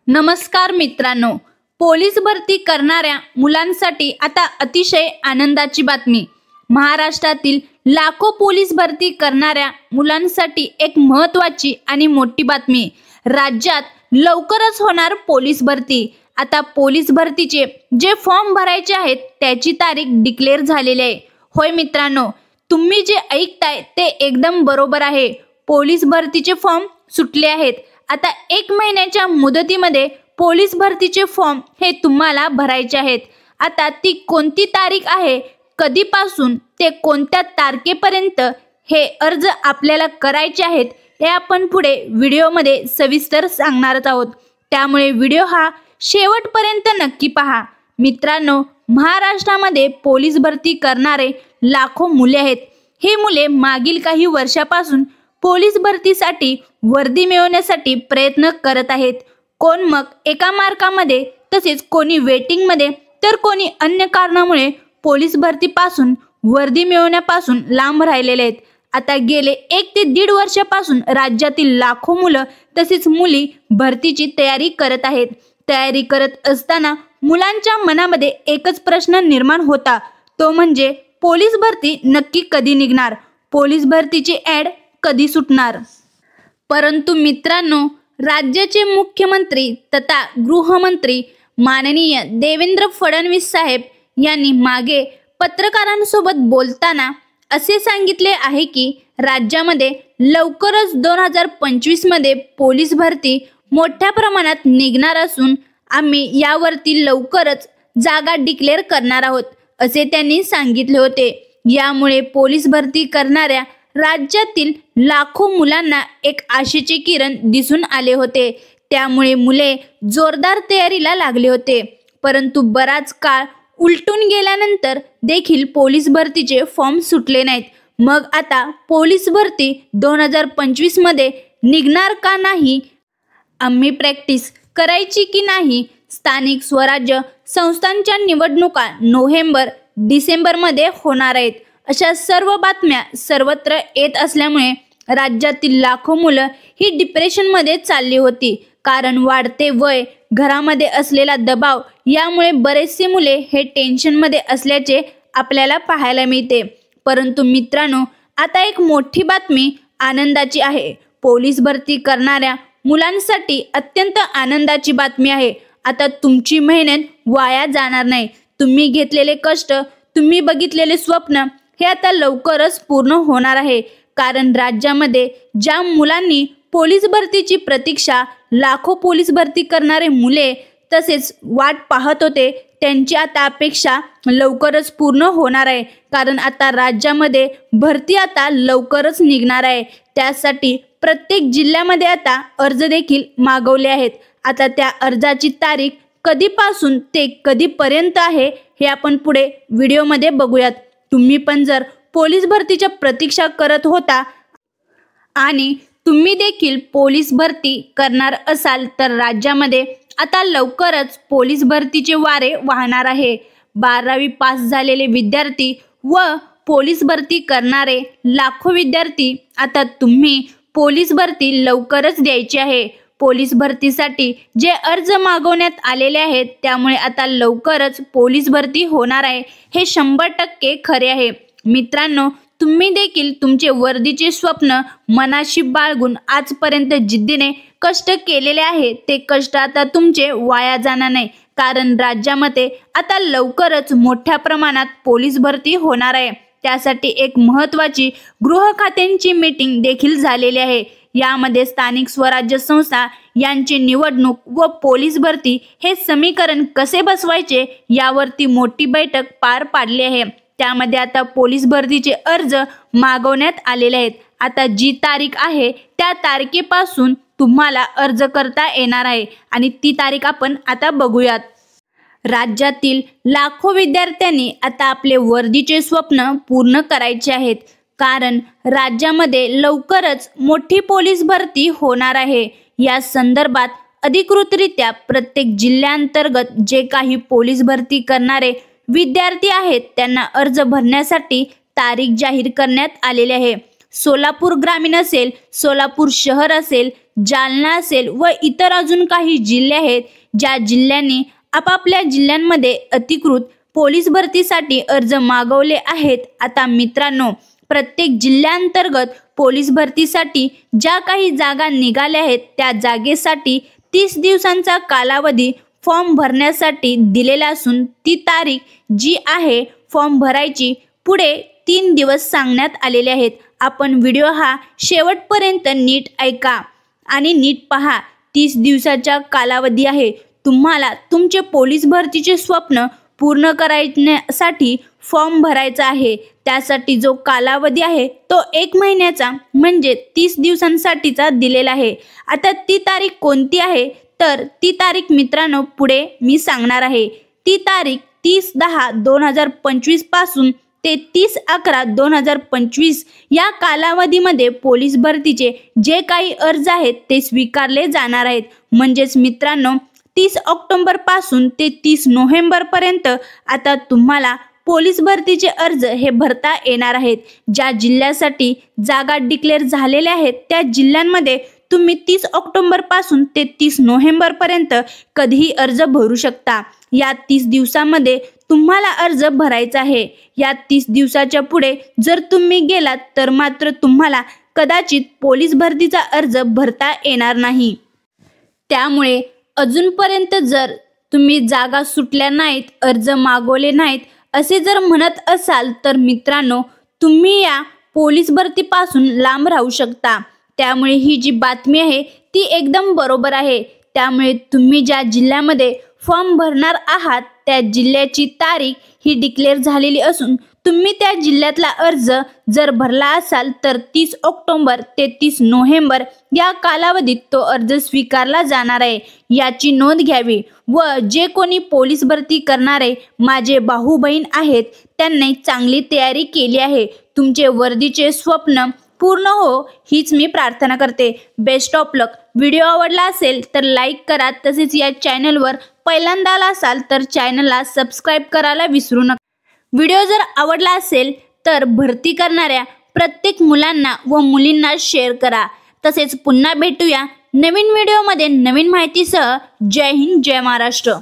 नमस्कार मित्रांनो, पोलीस भरती करणाऱ्या मुलांसाठी आता अतिशय आनंदाची बातमी। महाराष्ट्रातील लाखो पोलीस भरती करणाऱ्या मुलांसाठी एक महत्त्वाची आणि मोठी बातमी। राज्यात लवकरच होणार पोलीस भरती। आता पोलीस भरतीचे जे फॉर्म भरायचे आहेत त्याची तारीख डिक्लेअर झालेली आहे। होय मित्रांनो, तुम्ही जे ऐकताय ते एकदम बरोबर आहे। पोलीस भरतीचे फॉर्म सुटले आहेत। आता 1 महिन्याच्या मुदतीमध्ये पोलीस भरतीचे फॉर्म हे तुम्हाला भरायचे आहेत। आता ती कोणती तारीख आहे, कधीपासून ते कोणत्या तारखेपर्यंत हे अर्ज आपल्याला करायचे आहेत हे आपण पुढे व्हिडिओमध्ये सविस्तर सांगणार आहोत। त्यामुळे व्हिडिओ हा शेवटपर्यंत नक्की पहा। मित्रांनो, महाराष्ट्रामध्ये पोलीस भरती करणारे लाखो मुले आहेत। हे मुले मागील काही वर्षापासून पोलीस भरतीसाठी वर्दी मिळवण्यासाठी प्रयत्न करत आहेत। कोण मग एका मार्कामध्ये, तसेच कोणी वेटिंग मध्ये, तर कोणी अन्य कारणामुळे पोलीस भरतीपासून वर्दी मिळवण्यापासून लांब राहिलेले आहेत। आता गेले 1 ते 1.5 वर्षापासून राज्यातील लाखो मुलं तसेच मुली भरतीची तयारी करत आहेत। तयारी करत असताना मुलांच्या मनामध्ये एकच प्रश्न निर्माण होता, तो म्हणजे पोलीस भरती नक्की कधी निघणार, पोलीस भरतीची ॲड कधी सुटणार। परंतु मित्रांनो, राज्याचे मुख्यमंत्री तथा गृहमंत्री माननीय देवेंद्र फडणवीस साहेब यांनी मागे पत्रकारांसोबत बोलताना असे सांगितले आहे की राज्यामध्ये लवकरच 2025 मध्ये पोलीस भरती मोठ्या प्रमाणात निघणार असून आम्ही यावरती लवकरच जागा डिक्लेअर करणार आहोत, असे त्यांनी सांगितले होते। यामुळे पोलीस भरती करणाऱ्या राज्यातील लाखो मुलांना एक आशेचे किरण दिसून आले होते। त्यामुळे मुले जोरदार तयारीला लागले होते। परंतु बराच काळ उलटून गेल्यानंतर देखील पोलीस भरतीचे फॉर्म सुटले नाहीत। मग आता पोलीस भरती 2025 मध्ये निघणार का नाही, आम्ही प्रॅक्टिस करायची की नाही, स्थानिक स्वराज्य संस्थांच्या निवडणुका नोव्हेंबर-डिसेंबर मध्ये होणार आहेत, अशा सर्व बातम्या सर्वत्र येत असल्यामुळे राज्यातील लाखो मुलं ही डिप्रेशनमध्ये चालली होती। कारण वाढते वय, घरामध्ये असलेला दबाव यामुळे बरेचसे मुले हे टेन्शनमध्ये असल्याचे आपल्याला पाहायला मिळते। परंतु मित्रांनो, आता एक मोठी बातमी आनंदाची आहे। पोलीस भरती करणाऱ्या मुलांसाठी अत्यंत आनंदाची बातमी आहे। आता तुमची मेहनत वाया जाणार नाही। तुम्ही घेतलेले कष्ट, तुम्ही बघितलेले स्वप्न हे आता लवकरच पूर्ण होणार आहे। कारण राज्यामध्ये ज्या मुलांनी पोलीस भरतीची प्रतीक्षा, लाखो पोलीस भरती करणारे मुले तसेच वाट पाहत होते, त्यांची आता अपेक्षा लवकरच पूर्ण होणार आहे। कारण आता राज्यामध्ये भरती आता लवकरच निघणार आहे। त्यासाठी प्रत्येक जिल्ह्यामध्ये आता अर्ज देखील मागवले आहेत। आता त्या अर्जाची तारीख कधीपासून ते कधीपर्यंत आहे हे आपण पुढे व्हिडिओमध्ये बघूयात। तुम्ही पण जर पोलीस भरतीच्या प्रतीक्षा करत होता आणि तुम्ही देखील पोलीस भरती करणार असाल तर राज्यामध्ये आता लवकरच पोलीस भरतीचे वारे वाहणार आहे। 12वी पास झालेले विद्यार्थी व पोलीस भरती करणारे लाखो विद्यार्थी, आता तुम्ही पोलीस भरती लवकरच द्यायची आहे। पोलीस भरतीसाठी जे अर्ज मागवण्यात आलेले आहेत त्यामुळे आता लवकरच पोलीस भरती होणार आहे, हे 100% खरे आहे। मित्रांनो, तुम्ही देखील तुमचे वर्दीचे स्वप्न मनाशी बाळगून आजपर्यंत जिद्दीने कष्ट केलेले आहे, ते कष्ट आता तुमचे वाया जाणार नाही। कारण राज्यामध्ये आता लवकरच मोठ्या प्रमाणात पोलीस भरती होणार आहे। त्यासाठी एक महत्त्वाची गृह खात्यांची मीटिंग देखील झालेली आहे। यामध्ये स्थानिक स्वराज्य संस्था यांची निवडणूक व पोलीस भरती हे समीकरण कसे बसवायचे यावरती मोठी बैठक पार पाडली आहे। त्यामध्ये आता पोलीस भरतीचे अर्ज मागवण्यात आलेले आहेत। आता जी तारीख आहे त्या तारखेपासून तुम्हाला अर्ज करता येणार आहे आणि ती तारीख आपण आता बघूयात। राज्यातील लाखो विद्यार्थ्यांनी आता आपले वर्दीचे स्वप्न पूर्ण करायचे आहेत। कारण राज्यामध्ये लवकरच मोठी पोलीस भरती होणार आहे। या संदर्भात अधिकृतरित्या प्रत्येक जिल्ह्यांतर्गत जे काही पोलीस भरती करणारे विद्यार्थी आहेत त्यांना अर्ज भरण्यासाठी तारीख जाहीर करण्यात आलेली आहे। सोलापूर ग्रामीण असेल, सोलापूर शहर असेल, जालना असेल व इतर अजून काही जिल्हे आहेत ज्या जिल्ह्यांनी आपापल्या जिल्ह्यांमध्ये अधिकृत पोलीस भरतीसाठी अर्ज मागवले आहेत। आता मित्रांनो, प्रत्येक जिल्ह्यांतर्गत पोलीस भरतीसाठी ज्या काही जागा निघाल्या आहेत त्या जागेसाठी 30 दिवसांचा कालावधी फॉर्म भरण्यासाठी दिलेला असून ती तारीख जी आहे फॉर्म भरायची पुढे 3 दिवस सांगण्यात आलेले आहेत। आपण व्हिडिओ हा शेवटपर्यंत नीट ऐका आणि नीट पहा। 30 दिवसाचा कालावधी आहे। तुम्हाला तुमचे पोलीस भरतीचे स्वप्न पूर्ण करण्यासाठी फॉर्म भरायचा आहे। त्यासाठी जो कालावधी आहे तो 1 महिन्याचा म्हणजे 30 दिवसांसाठीचा दिलेला आहे। आता ती तारीख कोणती आहे तर ती तारीख मित्रांनो पुढे मी सांगणार आहे। ती तारीख 30/10/2025 पासून ते 30/11/2025 या कालावधीमध्ये पोलीस भरतीचे जे काही अर्ज आहेत ते स्वीकारले जाणार आहेत। म्हणजेच मित्रांनो 30 ऑक्टोबर पासून ते 30 नोव्हेंबर पर्यंत आता तुम्हाला पोलीस भरतीचे अर्ज हे भरता येणार आहेत। ज्या जिल्ह्यासाठी जागा डिक्लेअर झालेल्या आहेत त्या जिल्ह्यांमध्ये तुम्ही 30 ऑक्टोबर पासून ते 30 नोव्हेंबर पर्यंत कधीही अर्ज भरू शकता। या 30 दिवसामध्ये तुम्हाला अर्ज भरायचा आहे। या 30 दिवसाच्या पुढे जर तुम्ही गेलात तर मात्र तुम्हाला कदाचित पोलीस भरतीचा अर्ज भरता येणार नाही। त्यामुळे अजूनपर्यंत जर तुम्ही जागा सुटल्या नाहीत, अर्ज मागवले नाहीत असे जर म्हणत असाल तर मित्रांनो तुम्ही या पोलीस भरतीपासून लांब राहू शकता। त्यामुळे ही जी बातमी आहे ती एकदम बरोबर आहे। त्यामुळे तुम्ही ज्या जिल्ह्यामध्ये फॉर्म भरणार आहात त्या जिल्ह्याची तारीख ही डिक्लेअर झालेली असून तुम्ही त्या जिल्ह्यातला अर्ज जर भरला असाल तर 30 ऑक्टोबर ते 30 नोव्हेंबर या कालावधीत तो अर्ज स्वीकारला जाणार आहे, याची नोंद घ्यावी। व जे कोणी पोलीस भरती करणारे माझे भाऊ बहीण आहेत त्यांनी चांगली तयारी केली आहे। तुमचे वर्दीचे स्वप्न पूर्ण हो हीच मी प्रार्थना करते। Best of luck. व्हिडिओ आवडला असेल तर लाईक करा, तसेच या चॅनलवर पहिल्यांदा आला असाल तर चॅनलला सबस्क्राईब करायला विसरू नका। व्हिडिओ जर आवडला असेल तर भरती करणाऱ्या प्रत्येक मुलांना व मुलींना शेअर करा। तसेच पुन्हा भेटूया नवीन व्हिडिओमध्ये नवीन माहितीसह। जय हिंद, जय महाराष्ट्र।